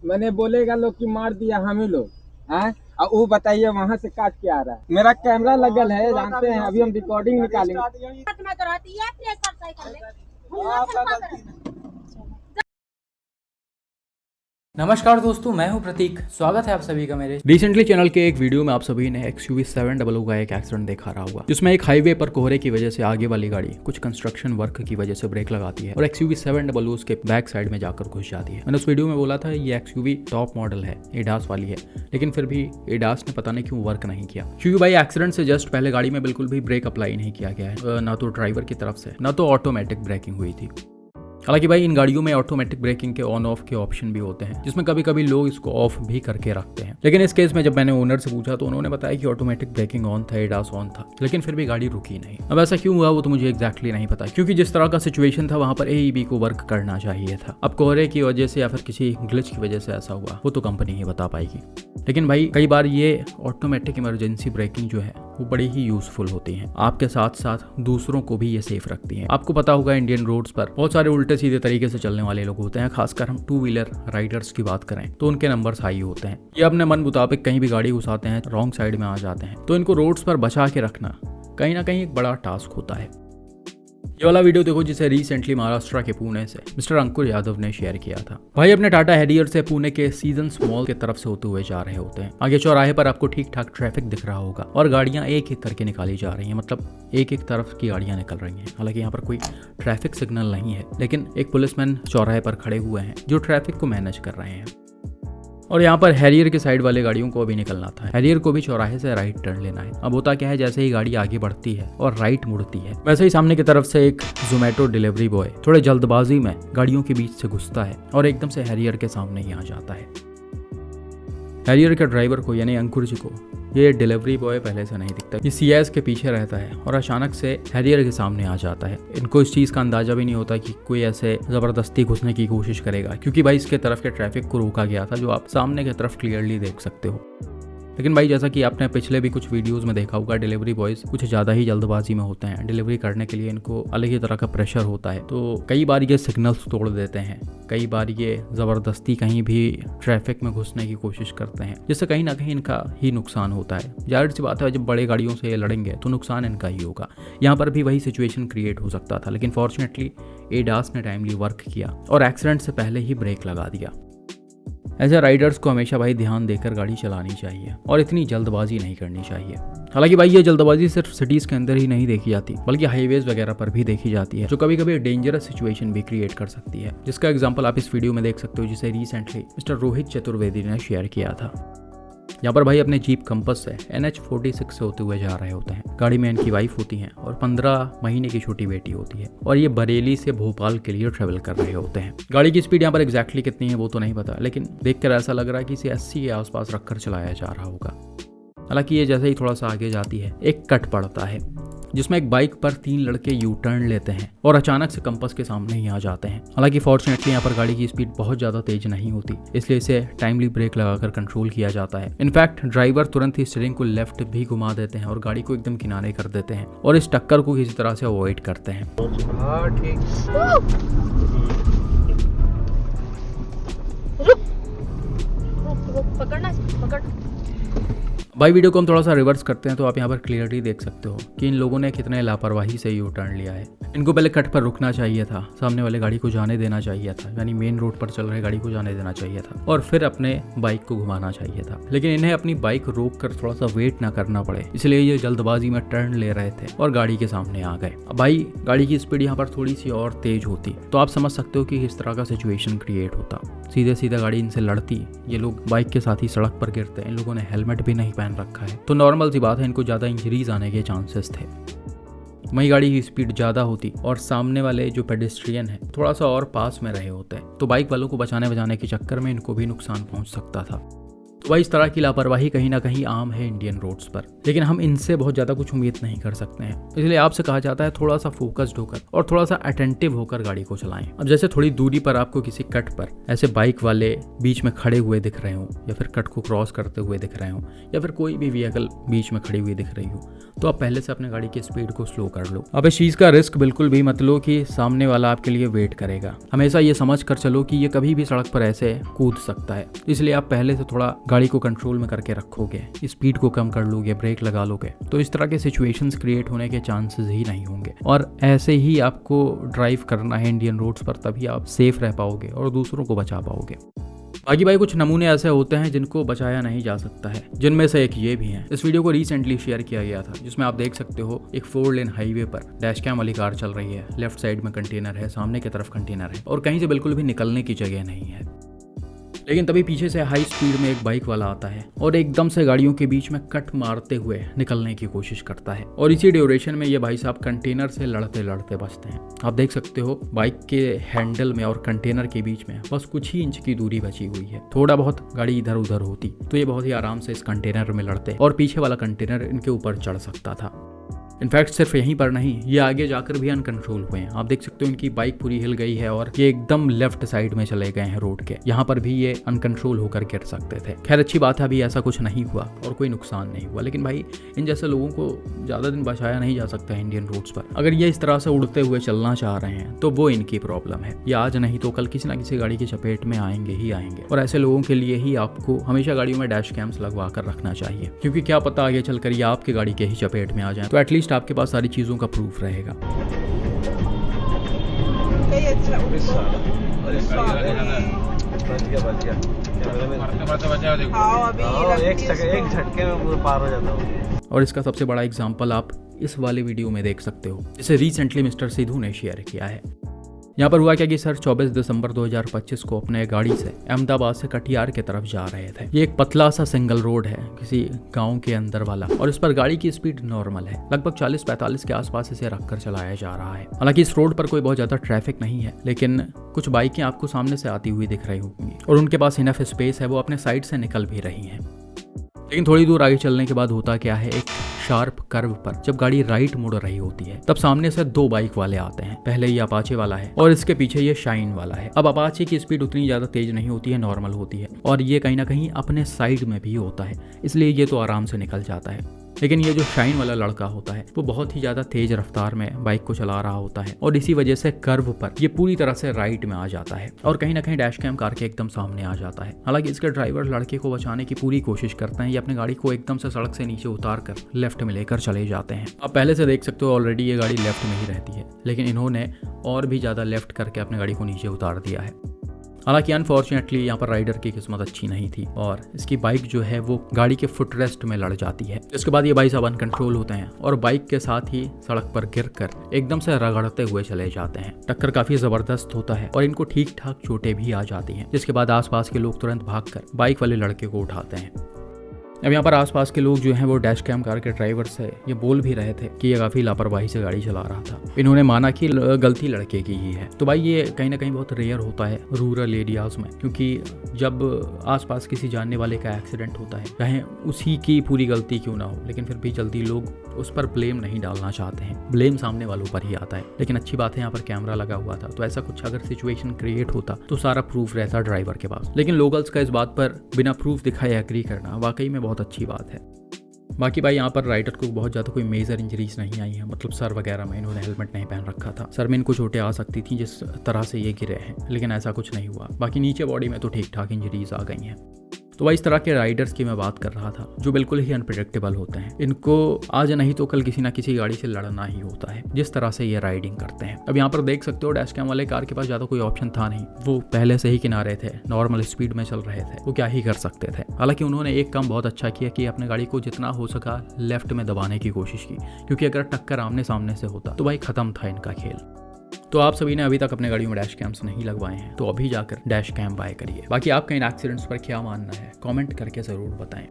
मैंने बोलेगा लोग कि मार दिया हम ही लोग हैं। और वो बताइए वहाँ से काट के आ रहा है। मेरा कैमरा लगल है, जानते हैं, अभी हम रिकॉर्डिंग निकालेंगे। नमस्कार दोस्तों, मैं हूं प्रतीक। स्वागत है आप सभी का मेरे रिसेंटली चैनल के एक वीडियो में। आप सभी ने XUV 700 का एक एक्सीडेंट देखा रहा होगा, जिसमें एक हाईवे पर कोहरे की वजह से आगे वाली गाड़ी कुछ कंस्ट्रक्शन वर्क की वजह से ब्रेक लगाती है और XUV 700 उसके बैक साइड में जाकर घुस जाती है। मैंने उस वीडियो में बोला था ये XUV टॉप मॉडल है, एडास वाली है, लेकिन फिर भी एडास ने पता नहीं क्यों वर्क नहीं किया। क्योंकि भाई एक्सीडेंट से जस्ट पहले गाड़ी में बिल्कुल भी ब्रेक अप्लाई नहीं किया गया है, ना तो ड्राइवर की तरफ से, ना तो ऑटोमेटिक ब्रेकिंग हुई थी। हालांकि भाई इन गाड़ियों में ऑटोमेटिक ब्रेकिंग के ऑन ऑफ के ऑप्शन भी होते हैं, जिसमें कभी कभी लोग इसको ऑफ भी करके रखते हैं। लेकिन इस केस में जब मैंने ओनर से पूछा तो उन्होंने बताया कि ऑटोमेटिक ब्रेकिंग ऑन था, एडास ऑन था, लेकिन फिर भी गाड़ी रुकी नहीं। अब ऐसा क्यों हुआ वो तो मुझे एग्जैक्टली नहीं पता, क्योंकि जिस तरह का सिचुएशन था वहां पर AEB को वर्क करना चाहिए था। अब कोहरे की वजह से या फिर किसी ग्लिच की वजह से ऐसा हुआ वो तो कंपनी ही बता पाएगी। लेकिन भाई कई बार ये ऑटोमेटिक इमरजेंसी ब्रेकिंग जो है वो बड़ी ही यूजफुल होती हैं, आपके साथ साथ दूसरों को भी ये सेफ रखती हैं। आपको पता होगा इंडियन रोड्स पर बहुत सारे उल्टे सीधे तरीके से चलने वाले लोग होते हैं, खासकर हम 2 व्हीलर राइडर्स की बात करें तो उनके नंबर्स हाई होते हैं। ये अपने मन मुताबिक कहीं भी गाड़ी घुसाते हैं, रॉन्ग साइड में आ जाते हैं, तो इनको रोड्स पर बचा के रखना कहीं ना कहीं एक बड़ा टास्क होता है। ये वाला वीडियो देखो जिसे रिसेंटली महाराष्ट्र के पुणे से मिस्टर अंकुर यादव ने शेयर किया था। भाई अपने टाटा हैरियर से पुणे के सीजन्स मॉल की तरफ से होते हुए जा रहे होते हैं। आगे चौराहे पर आपको ठीक ठाक ट्रैफिक दिख रहा होगा और गाड़ियां एक एक करके निकाली जा रही हैं, मतलब एक एक तरफ की गाड़ियां निकल रही हैं। हालांकि यहाँ पर कोई ट्रैफिक सिग्नल नहीं है, लेकिन एक पुलिसमैन चौराहे पर खड़े हुए हैं जो ट्रैफिक को मैनेज कर रहे हैं। और यहाँ पर हैरियर के साइड वाले गाड़ियों को अभी निकलना था, हैरियर को भी चौराहे से राइट टर्न लेना है। अब होता क्या है, जैसे ही गाड़ी आगे बढ़ती है और राइट मुड़ती है, वैसे ही सामने की तरफ से एक जोमेटो डिलीवरी बॉय थोड़े जल्दबाजी में गाड़ियों के बीच से घुसता है और एकदम से हैरियर के सामने ही आ जाता है। हैरियर के ड्राइवर को यानी अंकुर जी को ये डिलीवरी बॉय पहले से नहीं दिखता, ये CS के पीछे रहता है और अचानक से हैरियर के सामने आ जाता है। इनको इस चीज़ का अंदाजा भी नहीं होता कि कोई ऐसे ज़बरदस्ती घुसने की कोशिश करेगा, क्योंकि भाई इसके तरफ के ट्रैफिक को रोका गया था, जो आप सामने की तरफ क्लियरली देख सकते हो। लेकिन भाई जैसा कि आपने पिछले भी कुछ वीडियोस में देखा होगा, डिलीवरी बॉयज़ कुछ ज़्यादा ही जल्दबाजी में होते हैं। डिलीवरी करने के लिए इनको अलग ही तरह का प्रेशर होता है, तो कई बार ये सिग्नल्स तोड़ देते हैं, कई बार ये ज़बरदस्ती कहीं भी ट्रैफिक में घुसने की कोशिश करते हैं, जिससे कहीं ना कहीं इनका ही नुकसान होता है। जाहिर सी बात है, जब बड़े गाड़ियों से ये लड़ेंगे तो नुकसान इनका ही होगा। यहाँ पर भी वही सिचुएशन क्रिएट हो सकता था, लेकिन फॉर्चुनेटली एडास ने टाइमली वर्क किया और एक्सीडेंट से पहले ही ब्रेक लगा दिया। ऐसे राइडर्स को हमेशा भाई ध्यान देकर गाड़ी चलानी चाहिए और इतनी जल्दबाजी नहीं करनी चाहिए। हालांकि भाई ये जल्दबाजी सिर्फ सिटीज़ के अंदर ही नहीं देखी जाती, बल्कि हाईवेज वगैरह पर भी देखी जाती है, जो कभी कभी डेंजरस सिचुएशन भी क्रिएट कर सकती है, जिसका एग्जांपल आप इस वीडियो में देख सकते हो, जिसे रिसेंटली मिस्टर रोहित चतुर्वेदी ने शेयर किया था। यहाँ पर भाई अपने जीप कंपस से NH46 से होते हुए जा रहे होते हैं। गाड़ी में इनकी वाइफ होती हैं और 15 महीने की छोटी बेटी होती है, और ये बरेली से भोपाल के लिए ट्रेवल कर रहे होते हैं। गाड़ी की स्पीड यहाँ पर एग्जैक्टली कितनी है वो तो नहीं पता, लेकिन देखकर ऐसा लग रहा है कि इसे 80 के आसपास रखकर चलाया जा रहा होगा। हालांकि ये जैसे ही थोड़ा सा आगे जाती है, एक कट पड़ता है जिसमें एक बाइक पर 3 लड़के यू टर्न लेते हैं और अचानक से कंपास के सामने ही आ जाते हैं। हालांकि फॉर्चुनेटली यहाँ पर गाड़ी की स्पीड बहुत ज़्यादा तेज नहीं होती, इसलिए इसे टाइमली ब्रेक लगाकर कंट्रोल किया जाता है। इनफैक्ट ड्राइवर तुरंत ही स्टीयरिंग को लेफ्ट भी घुमा देते हैं और गाड़ी को एकदम किनारे कर देते हैं और इस टक्कर को किसी तरह से अवॉइड करते हैं। पकड़। भाई वीडियो को हम थोड़ा सा रिवर्स करते हैं तो आप यहाँ पर क्लियरली देख सकते हो कि इन लोगों ने कितने लापरवाही से यू टर्न लिया है। इनको पहले कट पर रुकना चाहिए था, सामने वाले गाड़ी को जाने देना चाहिए था, यानी मेन रोड पर चल रहे गाड़ी को जाने देना चाहिए था, और फिर अपने बाइक को घुमाना चाहिए था। लेकिन इन्हें अपनी बाइक रोक कर थोड़ा सा वेट ना करना पड़े, इसलिए ये जल्दबाजी में टर्न ले रहे थे और गाड़ी के सामने आ गए। अब भाई गाड़ी की स्पीड यहाँ पर थोड़ी सी और तेज होती तो आप समझ सकते हो कि किस तरह का सिचुएशन क्रिएट होता। सीधे सीधे गाड़ी इनसे लड़ती, ये लोग बाइक के साथ ही सड़क पर गिरते। इन लोगों ने हेलमेट भी नहीं पहन रखा है, तो नॉर्मल सी बात है इनको ज़्यादा इंजरीज आने के चांसेस थे। वहीं गाड़ी की स्पीड ज़्यादा होती और सामने वाले जो पेडेस्ट्रियन है थोड़ा सा और पास में रहे होते, तो बाइक वालों को बचाने बचाने के चक्कर में इनको भी नुकसान पहुंच सकता था। तो भाई इस तरह की लापरवाही कहीं ना कहीं आम है इंडियन रोड्स पर, लेकिन हम इनसे बहुत ज़्यादा कुछ उम्मीद नहीं कर सकते हैं। इसलिए आपसे कहा जाता है थोड़ा सा फोकस्ड होकर और थोड़ा सा अटेंटिव होकर गाड़ी को चलाएं। अब जैसे थोड़ी दूरी पर आपको किसी कट पर ऐसे बाइक वाले बीच में खड़े हुए दिख रहे हो, या फिर कट को क्रॉस करते हुए दिख रहे हो, या फिर कोई भी व्हीकल बीच में खड़ी हुई दिख रही हो, तो आप पहले से अपने गाड़ी की स्पीड को स्लो कर लो। अब इस चीज़ का रिस्क बिल्कुल भी मत लो कि सामने वाला आपके लिए वेट करेगा। हमेशा ये समझ कर चलो कि ये कभी भी सड़क पर ऐसे कूद सकता है, इसलिए आप पहले से थोड़ा गाड़ी को कंट्रोल में करके रखोगे, स्पीड को कम कर लोगे, ब्रेक लगा लोगे, तो इस तरह के सिचुएशंस क्रिएट होने के चांसेस ही नहीं होंगे। और ऐसे ही आपको ड्राइव करना है इंडियन रोड्स पर, तभी आप सेफ रह पाओगे और दूसरों को बचा पाओगे। बाकी भाई कुछ नमूने ऐसे होते हैं जिनको बचाया नहीं जा सकता है, जिनमें से एक ये भी है। इस वीडियो को रिसेंटली शेयर किया गया था, जिसमें आप देख सकते हो एक 4 लेन हाईवे पर डैश कैम वाली कार चल रही है। लेफ्ट साइड में कंटेनर है, सामने की तरफ कंटेनर है और कहीं से बिल्कुल भी निकलने की जगह नहीं है। लेकिन तभी पीछे से हाई स्पीड में एक बाइक वाला आता है और एकदम से गाड़ियों के बीच में कट मारते हुए निकलने की कोशिश करता है और इसी ड्यूरेशन में ये भाई साहब कंटेनर से लड़ते लड़ते बचते हैं। आप देख सकते हो बाइक के हैंडल में और कंटेनर के बीच में बस कुछ ही इंच की दूरी बची हुई है। थोड़ा बहुत गाड़ी इधर उधर होती तो ये बहुत ही आराम से इस कंटेनर में लड़ते और पीछे वाला कंटेनर इनके ऊपर चढ़ सकता था। इनफैक्ट सिर्फ यहीं पर नहीं, ये आगे जाकर भी अनकंट्रोल हुए हैं। आप देख सकते हो इनकी बाइक पूरी हिल गई है और ये एकदम लेफ्ट साइड में चले गए हैं रोड के। यहाँ पर भी ये अनकंट्रोल होकर गिर सकते थे। खैर अच्छी बात है, अभी ऐसा कुछ नहीं हुआ और कोई नुकसान नहीं हुआ। लेकिन भाई इन जैसे लोगों को ज्यादा दिन बचाया नहीं जा सकता है इंडियन रोड्स पर। अगर ये इस तरह से उड़ते हुए चलना चाह रहे हैं तो वो इनकी प्रॉब्लम है। ये आज नहीं तो कल किसी ना किसी गाड़ी की चपेट में आएंगे ही आएंगे। और ऐसे लोगों के लिए ही आपको हमेशा गाड़ियों में डैश कैम्स लगवा कर रखना चाहिए, क्योंकि क्या पता आगे चलकर ये आपकी गाड़ी के ही चपेट में आ जाए, तो एटलीस्ट आपके पास सारी चीजों का प्रूफ रहेगा। एक झटके में पूरा पार हो जाता हूँ। और इसका सबसे बड़ा एग्जांपल आप इस वाले वीडियो में देख सकते हो, जिसे रिसेंटली मिस्टर सिद्धू ने शेयर किया है। यहाँ पर हुआ क्या कि सर 24 दिसंबर 2025 को अपने गाड़ी से अहमदाबाद से कटिहार की तरफ जा रहे थे। ये एक पतला सा सिंगल रोड है किसी गांव के अंदर वाला, और इस पर गाड़ी की स्पीड नॉर्मल है, लगभग 40-45 के आसपास इसे रखकर चलाया जा रहा है। हालांकि इस रोड पर कोई बहुत ज्यादा ट्रैफिक नहीं है, लेकिन कुछ बाइकें आपको सामने से आती हुई दिख रही होंगी और उनके पास इनफ स्पेस है, वो अपने साइड से निकल भी रही हैं। लेकिन थोड़ी दूर आगे चलने के बाद होता क्या है, एक शार्प कर्व पर जब गाड़ी राइट मुड़ रही होती है तब सामने से 2 बाइक वाले आते हैं। पहले ये अपाचे वाला है और इसके पीछे ये शाइन वाला है। अब अपाचे की स्पीड उतनी ज्यादा तेज नहीं होती है, नॉर्मल होती है, और ये कहीं ना कहीं अपने साइड में भी होता है, इसलिए ये तो आराम से निकल जाता है। लेकिन ये जो शाइन वाला लड़का होता है वो बहुत ही ज्यादा तेज रफ्तार में बाइक को चला रहा होता है और इसी वजह से कर्व पर ये पूरी तरह से राइट में आ जाता है और कहीं ना कहीं डैश कैम कार के एकदम सामने आ जाता है। हालांकि इसके ड्राइवर लड़के को बचाने की पूरी कोशिश करते हैं, ये अपनी गाड़ी को एकदम से सड़क से नीचे उतार कर लेफ्ट में लेकर चले जाते हैं। आप पहले से देख सकते हो ऑलरेडी ये गाड़ी लेफ्ट में ही रहती है, लेकिन इन्होंने और भी ज्यादा लेफ्ट करके अपनी गाड़ी को नीचे उतार दिया है। हालांकि अनफॉर्चुनेटली यहाँ पर राइडर की किस्मत अच्छी नहीं थी और इसकी बाइक जो है वो गाड़ी के फुटरेस्ट में लड़ जाती है। इसके बाद ये भाई साहब अनकंट्रोल होते हैं और बाइक के साथ ही सड़क पर गिरकर एकदम से रगड़ते हुए चले जाते हैं। टक्कर काफी जबरदस्त होता है और इनको ठीक ठाक चोटें भी आ जाती हैं, जिसके बाद आसपास के लोग तुरंत भागकर बाइक वाले लड़के को उठाते हैं। अब यहाँ पर आसपास के लोग जो हैं वो डैश कैम कार के ड्राइवर से ये बोल भी रहे थे कि ये काफ़ी लापरवाही से गाड़ी चला रहा था। इन्होंने माना कि गलती लड़के की ही है। तो भाई ये कहीं ना कहीं बहुत रेयर होता है रूरल एरियाज में, क्योंकि जब आसपास किसी जानने वाले का एक्सीडेंट होता है, चाहे उसी की पूरी गलती क्यों ना हो, लेकिन फिर भी जल्दी लोग उस पर ब्लेम नहीं डालना चाहते हैं, ब्लेम सामने वालों पर ही आता है। लेकिन अच्छी बात है यहाँ पर कैमरा लगा हुआ था, तो ऐसा कुछ अगर सिचुएशन क्रिएट होता तो सारा प्रूफ रहता ड्राइवर के पास। लेकिन लोकल्स का इस बात पर बिना प्रूफ दिखाए एग्री करना वाकई में बहुत अच्छी बात है। बाकी भाई यहाँ पर राइडर को बहुत ज़्यादा कोई मेजर इंजरीज नहीं आई है, मतलब सर वगैरह में इन्होंने हेलमेट नहीं पहन रखा था, सर में इनको चोटें आ सकती थी जिस तरह से ये गिरे हैं, लेकिन ऐसा कुछ नहीं हुआ। बाकी नीचे बॉडी में तो ठीक ठाक इंजरीज आ गई हैं। तो भाई इस तरह के राइडर्स की मैं बात कर रहा था जो बिल्कुल ही अनप्रेडिक्टेबल होते हैं। इनको आज नहीं तो कल किसी ना किसी गाड़ी से लड़ना ही होता है, जिस तरह से ये राइडिंग करते हैं। अब यहाँ पर देख सकते हो डैश कैम वाले कार के पास ज़्यादा कोई ऑप्शन था नहीं, वो पहले से ही किनारे थे, नॉर्मल स्पीड में चल रहे थे, वो क्या ही कर सकते थे। हालांकि उन्होंने एक काम बहुत अच्छा किया कि अपने गाड़ी को जितना हो सका लेफ्ट में दबाने की कोशिश की, क्योंकि अगर टक्कर आमने सामने से होता तो भाई खत्म था इनका खेल। तो आप सभी ने अभी तक अपने गाड़ियों में डैश कैम्स नहीं लगवाए हैं तो अभी जाकर डैश कैम बाय करिए। बाकी आपका इन एक्सीडेंट्स पर क्या मानना है कमेंट करके ज़रूर बताएं।